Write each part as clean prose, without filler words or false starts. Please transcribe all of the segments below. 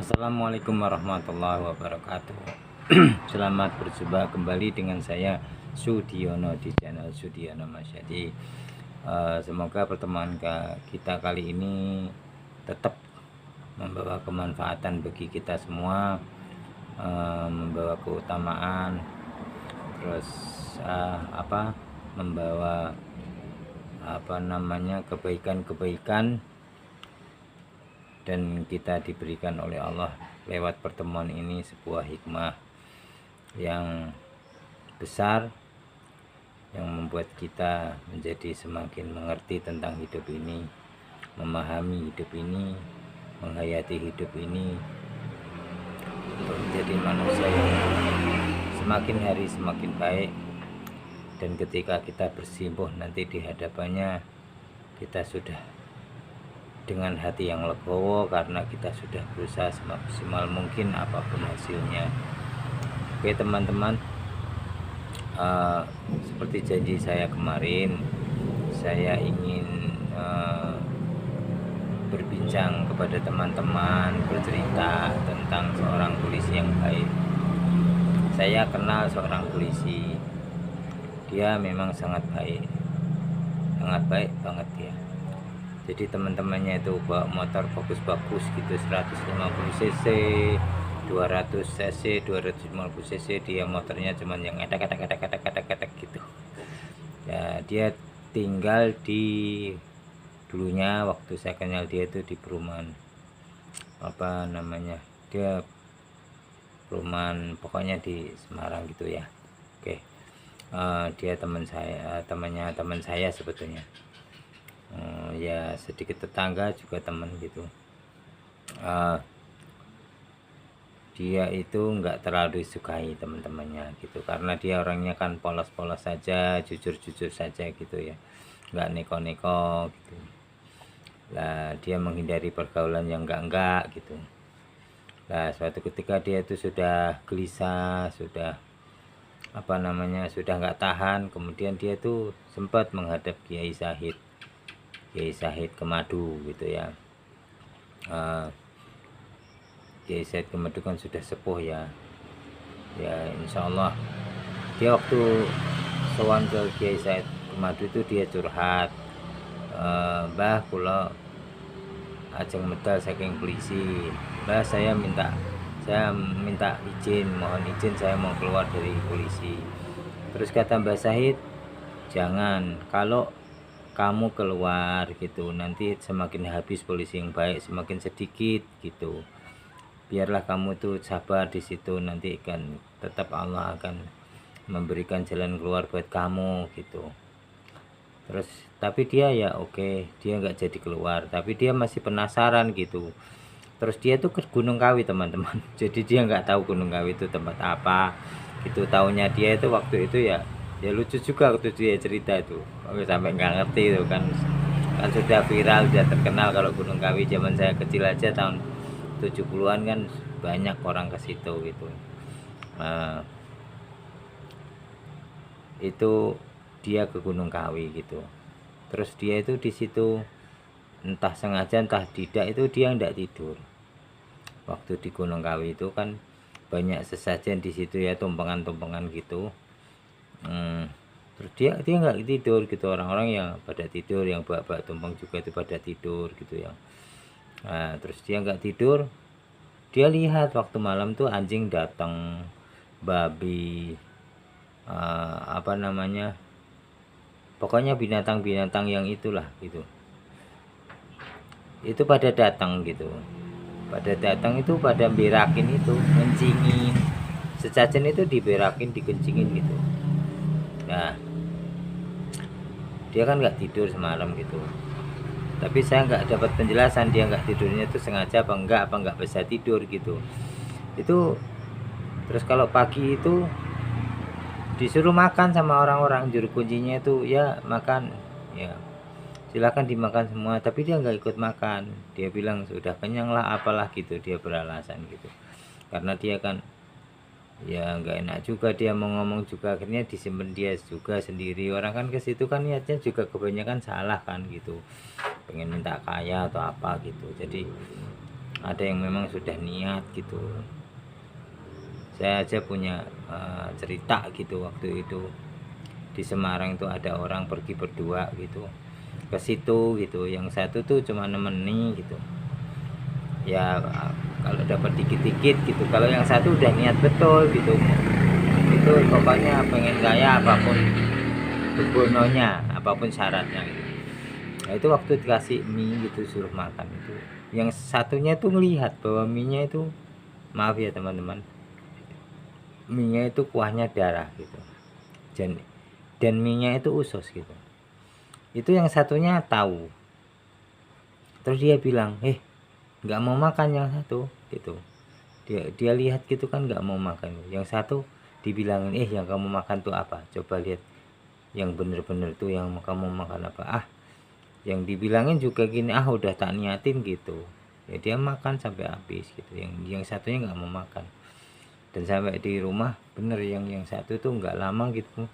Assalamualaikum warahmatullahi wabarakatuh. Selamat berjumpa kembali dengan saya Sudiono di channel Sudiono Masyadi. Semoga pertemuan kita kali ini tetap membawa kemanfaatan bagi kita semua, membawa keutamaan, terus membawa kebaikan-kebaikan, dan kita diberikan oleh Allah lewat pertemuan ini sebuah hikmah yang besar yang membuat kita menjadi semakin mengerti tentang hidup ini, memahami hidup ini, menghayati hidup ini untuk menjadi manusia yang semakin hari semakin baik. Dan ketika kita bersimpuh nanti di hadapannya, kita sudah dengan hati yang legowo karena kita sudah berusaha semaksimal mungkin apapun hasilnya. Oke teman-teman, seperti janji saya kemarin, saya ingin berbincang kepada teman-teman, bercerita tentang seorang polisi yang baik. Saya kenal seorang polisi, dia memang sangat baik banget dia. Jadi teman-temannya itu bawa motor bagus-bagus gitu, 150 cc, 200 cc, 250 cc. Dia motornya cuman yang etak gitu ya. Dia tinggal di, dulunya waktu saya kenal dia itu di perumahan dia perumahan pokoknya di Semarang gitu ya. Oke. Dia teman saya sebetulnya. Ya sedikit tetangga juga teman gitu. Dia itu nggak terlalu disukai teman-temannya gitu, karena dia orangnya kan polos-polos saja, jujur-jujur saja gitu ya, nggak neko-neko gitu lah. Dia menghindari pergaulan yang enggak gitu lah. Suatu ketika dia itu sudah gelisah, sudah sudah nggak tahan, kemudian dia tuh sempat menghadap Kiai Said Kemadu gitu ya. Kiai Said Kemadu kan sudah sepuh ya. Insya Allah dia waktu sowan ke Kiai Said Kemadu itu dia curhat, Mbah kula ajeng medal saking polisi, Mbah saya minta izin, mohon izin saya mau keluar dari polisi. Terus kata Mbah Said, jangan, kalau kamu keluar gitu nanti semakin habis polisi yang baik, semakin sedikit gitu. Biarlah kamu tuh sabar di situ, nanti kan tetap Allah akan memberikan jalan keluar buat kamu gitu. Terus tapi dia ya oke, dia nggak jadi keluar, tapi dia masih penasaran gitu. Terus dia tuh ke Gunung Kawi teman-teman. Jadi dia nggak tahu Gunung Kawi itu tempat apa gitu. Taunya dia itu waktu itu ya lucu juga waktu dia cerita itu. Oke, sampai nggak ngerti itu kan sudah viral, sudah terkenal kalau Gunung Kawi. Zaman saya kecil aja tahun 70-an kan banyak orang ke situ gitu. Itu dia ke Gunung Kawi gitu. Terus dia itu di situ entah sengaja entah tidak, itu dia nggak tidur. Waktu di Gunung Kawi itu kan banyak sesajen di situ ya, tumpengan-tumpengan gitu. Terus dia nggak tidur gitu. Orang-orang yang pada tidur, yang bawa tumpeng juga itu pada tidur gitu ya. Terus dia nggak tidur, dia lihat waktu malam tuh anjing datang, babi, pokoknya binatang-binatang yang itulah gitu, itu pada datang gitu. Pada datang itu pada berakin itu, ngencingin sesajen itu, diberakin, dikencingin gitu. Nah dia kan nggak tidur semalam gitu, tapi saya nggak dapat penjelasan dia nggak tidurnya itu sengaja apa nggak bisa tidur gitu. Itu terus kalau pagi itu disuruh makan sama orang-orang, juru kuncinya itu ya makan, ya silakan dimakan semua, tapi dia nggak ikut makan. Dia bilang sudah kenyang lah apalah gitu, dia beralasan gitu, karena dia kan ya nggak enak juga dia mau ngomong juga, akhirnya disimpan dia juga sendiri. Orang kan ke situ kan niatnya juga kebanyakan salah kan gitu, pengen minta kaya atau apa gitu. Jadi ada yang memang sudah niat gitu. Saya aja punya cerita gitu, waktu itu di Semarang itu ada orang pergi berdua gitu ke situ gitu, yang satu tuh cuma nemeni gitu ya, kalau dapat dikit-dikit gitu, kalau yang satu udah niat betul gitu, itu pokoknya pengen kaya apapun begononya, apapun syaratnya gitu. Nah itu waktu dikasih mie gitu, suruh makan itu, yang satunya tuh ngelihat bahwa mie nya itu, maaf ya teman-teman, mie nya itu kuahnya darah gitu, dan mie nya itu usus gitu. Itu yang satunya tahu, terus dia bilang nggak mau makan yang satu gitu. Dia lihat gitu kan, nggak mau makan. Yang satu dibilangin, yang kamu makan tuh apa, coba lihat yang bener-bener tuh yang kamu makan apa. Yang dibilangin juga gini, udah tak niatin gitu ya, dia makan sampai habis gitu. Yang satunya nggak mau makan, dan sampai di rumah bener yang satu tuh nggak lama gitu,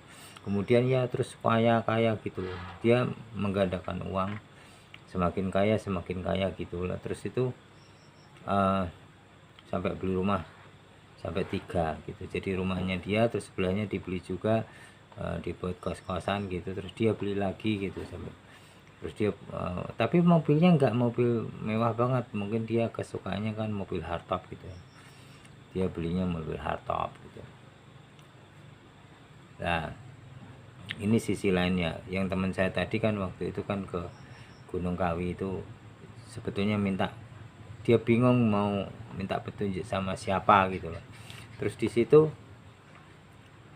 kemudian ya terus kaya gitu, dia menggandakan uang, semakin kaya gitu lah. Terus itu sampai beli rumah sampai 3 gitu, jadi rumahnya dia, terus sebelahnya dibeli juga, dibuat kos-kosan gitu, terus dia beli lagi gitu sampai, terus dia tapi mobilnya nggak mobil mewah banget, mungkin dia kesukaannya kan mobil hardtop gitu, dia belinya mobil hardtop gitu. Nah ini sisi lainnya, yang teman saya tadi kan waktu itu kan ke Gunung Kawi itu sebetulnya dia bingung mau minta petunjuk sama siapa gitu loh. Terus di situ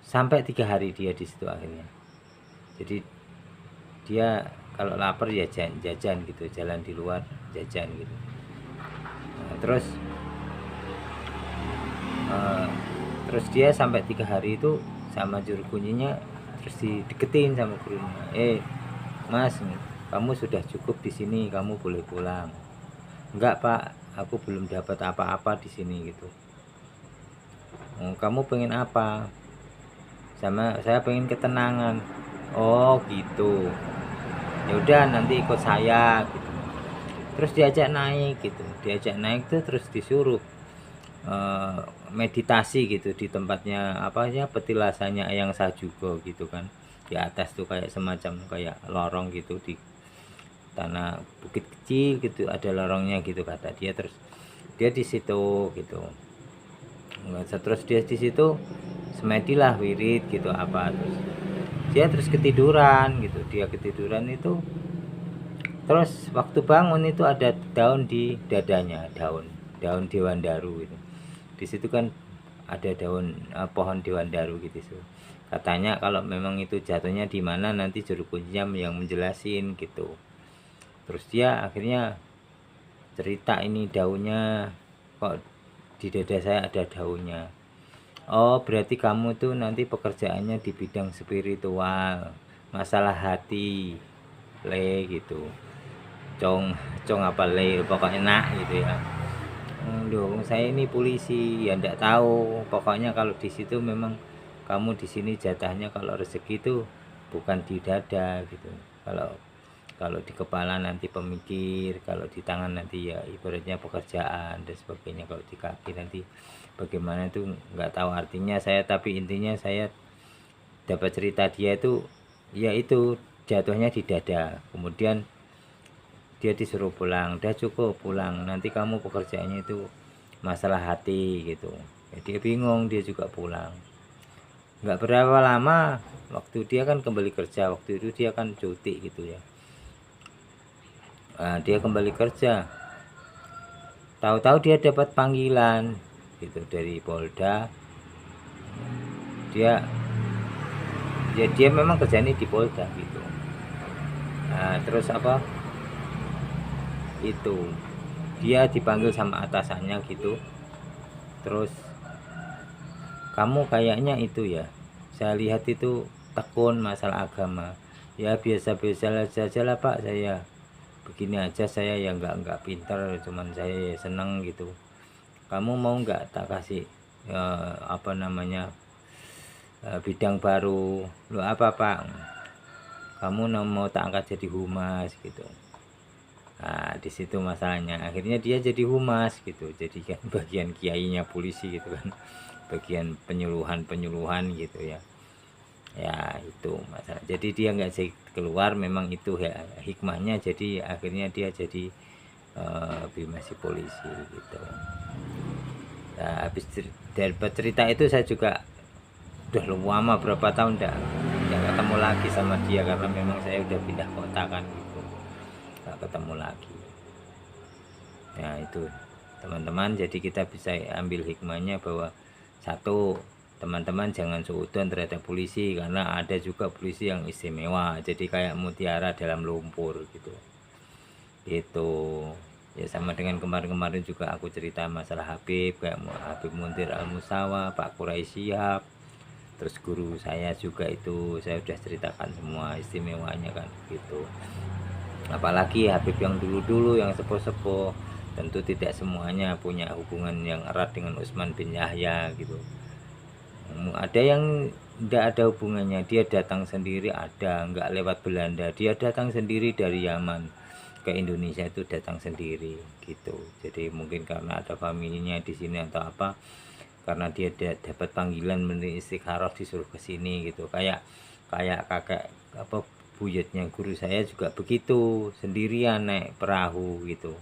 sampai 3 hari dia di situ akhirnya. Jadi dia kalau lapar ya jajan gitu, jalan di luar jajan gitu. Nah, terus dia sampai 3 hari itu sama juru kuncinya, terus dideketin sama gurunya, mas, kamu sudah cukup di sini, kamu boleh pulang. Enggak pak, aku belum dapat apa-apa di sini gitu. Kamu pengen apa? Saya pengen ketenangan. Oh gitu, ya udah nanti ikut saya gitu. Terus diajak naik tuh, terus disuruh meditasi gitu di tempatnya petilasannya Eyang Sajugo gitu kan. Di atas tuh kayak semacam kayak lorong gitu, di tanah bukit kecil gitu, ada lorongnya gitu kata dia. Terus dia di situ gitu. Terus dia di situ semedilah wirid gitu terus dia ketiduran gitu. Dia ketiduran itu, terus waktu bangun itu ada daun di dadanya, daun dewandaru gitu. Di situ kan ada daun pohon dewandaru gitu. Katanya kalau memang itu jatuhnya di mana, nanti juru kunci yang menjelasin gitu. Terus dia akhirnya cerita, ini daunnya kok di dada saya ada daunnya. Oh berarti kamu tuh nanti pekerjaannya di bidang spiritual, masalah hati, gitu, cong apa pokoknya gitu ya. Loh saya ini polisi ya, ndak tahu, pokoknya kalau di situ memang kamu di sini jatahnya kalau rezeki itu bukan di dada gitu. Kalau kalau di kepala nanti pemikir, kalau di tangan nanti ya ibaratnya pekerjaan dan sebagainya, kalau di kaki nanti bagaimana itu nggak tahu artinya saya, tapi intinya saya dapat cerita dia itu ya itu jatuhnya di dada. Kemudian dia disuruh pulang, udah cukup pulang, nanti kamu pekerjaannya itu masalah hati gitu ya. Dia bingung, dia juga pulang. Nggak berapa lama waktu dia kan kembali kerja, waktu itu dia kan cuti gitu ya. Nah, dia kembali kerja, tahu-tahu dia dapat panggilan gitu dari Polda. Dia memang kerjanya di Polda gitu. Nah, terus itu dia dipanggil sama atasannya gitu. Terus, kamu kayaknya itu ya, saya lihat itu tekun masalah agama. Ya biasa-biasa saja lah pak, saya begini aja, saya ya nggak pintar, cuman saya seneng gitu. Kamu mau nggak tak kasih bidang baru? Apa pak, kamu mau tak angkat jadi humas gitu. Nah, di situ masalahnya. Akhirnya dia jadi humas gitu. Jadi kan bagian kiainya polisi gitu kan. Bagian penyuluhan gitu ya. Ya itu masalah. Jadi dia nggak sih keluar, memang itu ya hikmahnya. Jadi akhirnya dia jadi masih polisi gitu. Nah, habis dapat cerita itu saya juga udah lama, berapa tahun nggak ketemu lagi sama dia, karena memang saya udah pindah kota kan gitu, nggak ketemu lagi. Nah itu teman-teman, jadi kita bisa ambil hikmahnya bahwa satu, teman-teman jangan seudon terhadap polisi, karena ada juga polisi yang istimewa, jadi kayak mutiara dalam lumpur gitu. Ya sama dengan kemarin-kemarin juga aku cerita masalah Habib, kayak Habib Muntir Al-Musawa, Pak Quraisy Shihab, terus guru saya juga itu saya udah ceritakan semua istimewanya kan gitu. Apalagi Habib yang dulu-dulu yang sepuh-sepuh, tentu tidak semuanya punya hubungan yang erat dengan Utsman bin Yahya gitu. Ada yang tidak ada hubungannya, dia datang sendiri, ada nggak lewat Belanda, dia datang sendiri dari Yaman ke Indonesia, itu datang sendiri gitu. Jadi mungkin karena ada familinya di sini atau apa, karena dia dapat panggilan menteri istikharah disuruh ke sini gitu. Kayak kakek apa buyutnya guru saya juga begitu, sendirian naik perahu gitu,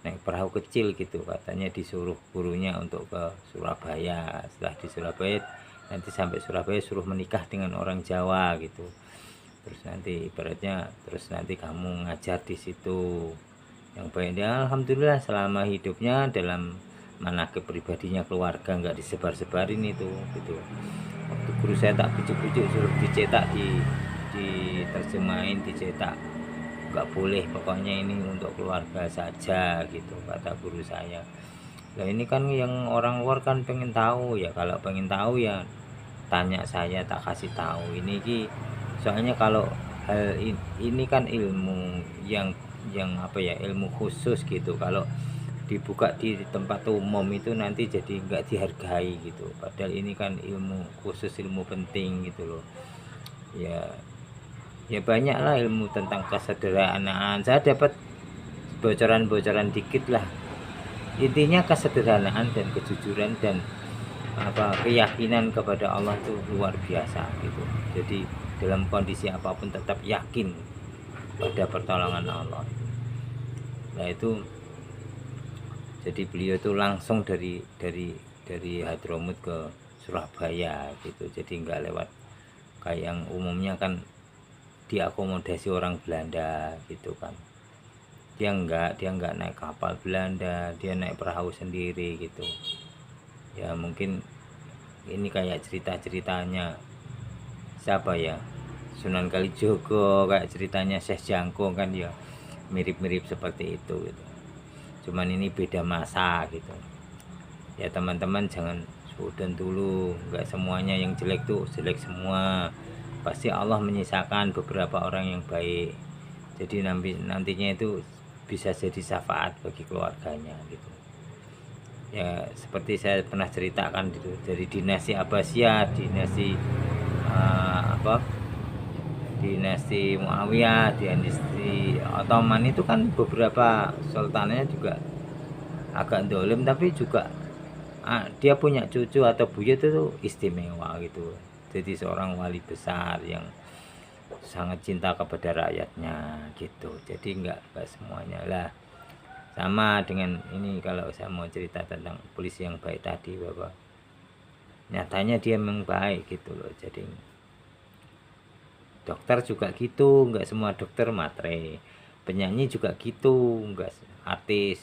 naik perahu kecil gitu, katanya disuruh gurunya untuk ke Surabaya. Setelah di Surabaya, nanti sampai Surabaya suruh menikah dengan orang Jawa gitu, terus nanti ibaratnya terus nanti kamu ngajar di situ yang baik. Ya alhamdulillah selama hidupnya dalam manakib pribadinya keluarga nggak disebar-sebarin itu gitu. Waktu guru saya tak pujuk-pujuk suruh dicetak, diterjemahin, dicetak, nggak boleh, pokoknya ini untuk keluarga saja gitu kata guru saya. Nah ini kan yang orang luar kan pengen tahu ya, kalau pengen tahu ya tanya saya, tak kasih tahu ini soalnya kalau hal ini kan ilmu yang apa ya, ilmu khusus gitu, kalau dibuka di tempat umum itu nanti jadi nggak dihargai gitu, padahal ini kan ilmu khusus, ilmu penting gitu loh ya. Ya banyak lah ilmu tentang kesederhanaan, saya dapat bocoran-bocoran dikit lah. Intinya kesederhanaan dan kejujuran dan apa keyakinan kepada Allah itu luar biasa gitu. Jadi dalam kondisi apapun tetap yakin pada pertolongan Allah. Nah itu jadi beliau itu langsung dari Hadramut ke Surabaya gitu, jadi nggak lewat kayak yang umumnya kan diakomodasi orang Belanda gitu kan. Dia nggak naik kapal Belanda, dia naik perahu sendiri gitu ya. Mungkin ini kayak cerita-ceritanya siapa ya, Sunan Kalijogo, kayak ceritanya Syekh Jangko kan ya, mirip-mirip seperti itu gitu. Cuman ini beda masa gitu ya. Teman-teman jangan sudon dulu, nggak semuanya yang jelek tuh jelek semua, pasti Allah menyisakan beberapa orang yang baik, jadi nantinya itu bisa jadi syafaat bagi keluarganya gitu ya. Seperti saya pernah ceritakan gitu, dari dinasti Abbasiyah, dinasti dinasti Muawiyah, dinasti Ottoman itu kan beberapa sultannya juga agak dolim, tapi juga dia punya cucu atau buyut itu istimewa gitu, jadi seorang wali besar yang sangat cinta kepada rakyatnya gitu. Jadi enggak semuanya lah. Sama dengan ini, kalau saya mau cerita tentang polisi yang baik tadi, bahwa nyatanya dia memang baik gitu loh. Jadi dokter juga gitu, nggak semua dokter matre. Penyanyi juga gitu, nggak artis.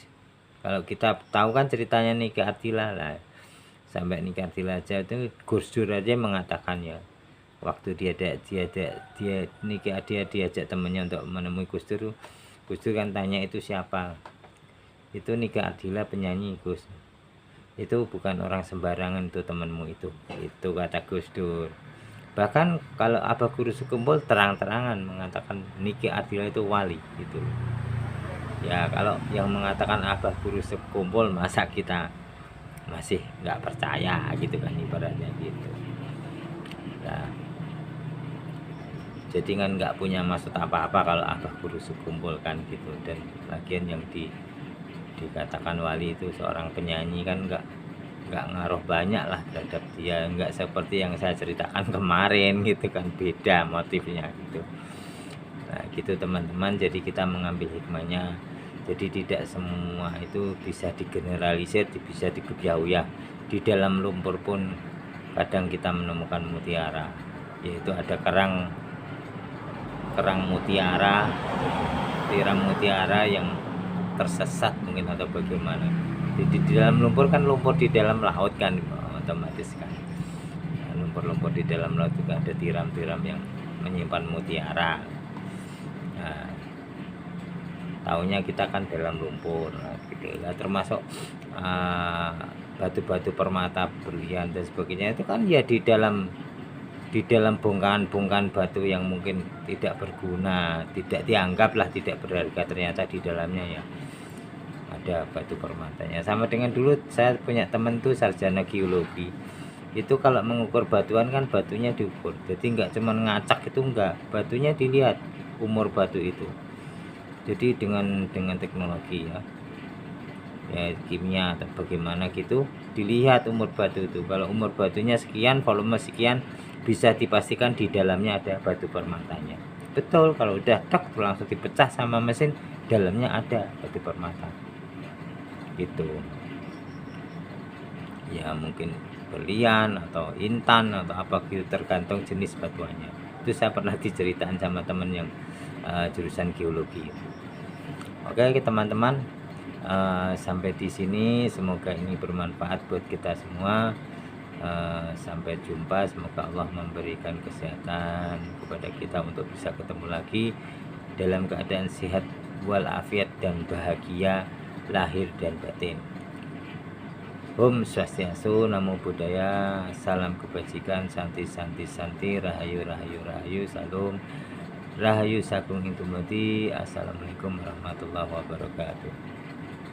Kalau kita tahu kan ceritanya Nike Ardila lah, sampai Nike Ardila aja itu Gus Dur aja mengatakan ya, waktu dia diajak temennya untuk menemui Gus Dur kan tanya itu siapa, itu Nike Ardila penyanyi Gus, itu bukan orang sembarangan itu temenmu itu kata Gus Dur. Bahkan kalau Abah Guru Sekumpul terang-terangan mengatakan Nike Ardila itu wali gitu ya. Kalau yang mengatakan Abah Guru Sekumpul, masa kita masih nggak percaya gitu kan, ibaratnya gitu. Nah jadi kan nggak punya maksud apa-apa kalau Abah Kurusuk kumpulkan gitu. Dan lagian yang dikatakan wali itu seorang penyanyi kan nggak ngaruh banyak lah terhadap dia, nggak seperti yang saya ceritakan kemarin gitu kan, beda motifnya gitu. Nah gitu teman-teman, jadi kita mengambil hikmahnya. Jadi tidak semua itu bisa digeneralisir, bisa dikebiau ya. Di dalam lumpur pun kadang kita menemukan mutiara, yaitu ada kerang mutiara, tiram mutiara yang tersesat mungkin atau bagaimana. Jadi di dalam lumpur kan, lumpur di dalam laut kan, otomatis kan lumpur-lumpur di dalam laut juga ada tiram-tiram yang menyimpan mutiara. Nah, taunya kita kan dalam lumpur, nah, gitu. Nah, termasuk batu-batu permata, berlian dan sebagainya itu kan ya di dalam bongkahan-bongkahan batu yang mungkin tidak berguna, tidak dianggap lah tidak berharga, ternyata di dalamnya ya ada batu permatanya. Sama dengan dulu saya punya teman tuh sarjana geologi, itu kalau mengukur batuan kan batunya diukur, jadi nggak cuma ngacak itu, enggak, batunya dilihat umur batu itu. Jadi dengan teknologi ya kimia atau bagaimana gitu, dilihat umur batu itu. Kalau umur batunya sekian, volume sekian, bisa dipastikan di dalamnya ada batu permatanya. Betul, kalau udah tek langsung dipecah sama mesin, dalamnya ada batu permata gitu ya. Mungkin berlian atau intan atau apa gitu, tergantung jenis batuannya. Itu saya pernah diceritakan sama temen yang jurusan geologi. Oke teman-teman, sampai di sini, semoga ini bermanfaat buat kita semua. Sampai jumpa, semoga Allah memberikan kesehatan kepada kita untuk bisa ketemu lagi dalam keadaan sehat walafiat dan bahagia lahir dan batin. Om Swastiastu, Namo Buddhaya, salam kebajikan, santi santi santi, rahayu rahayu rahayu, salam rahayu sagung intumati. Assalamualaikum warahmatullahi wabarakatuh.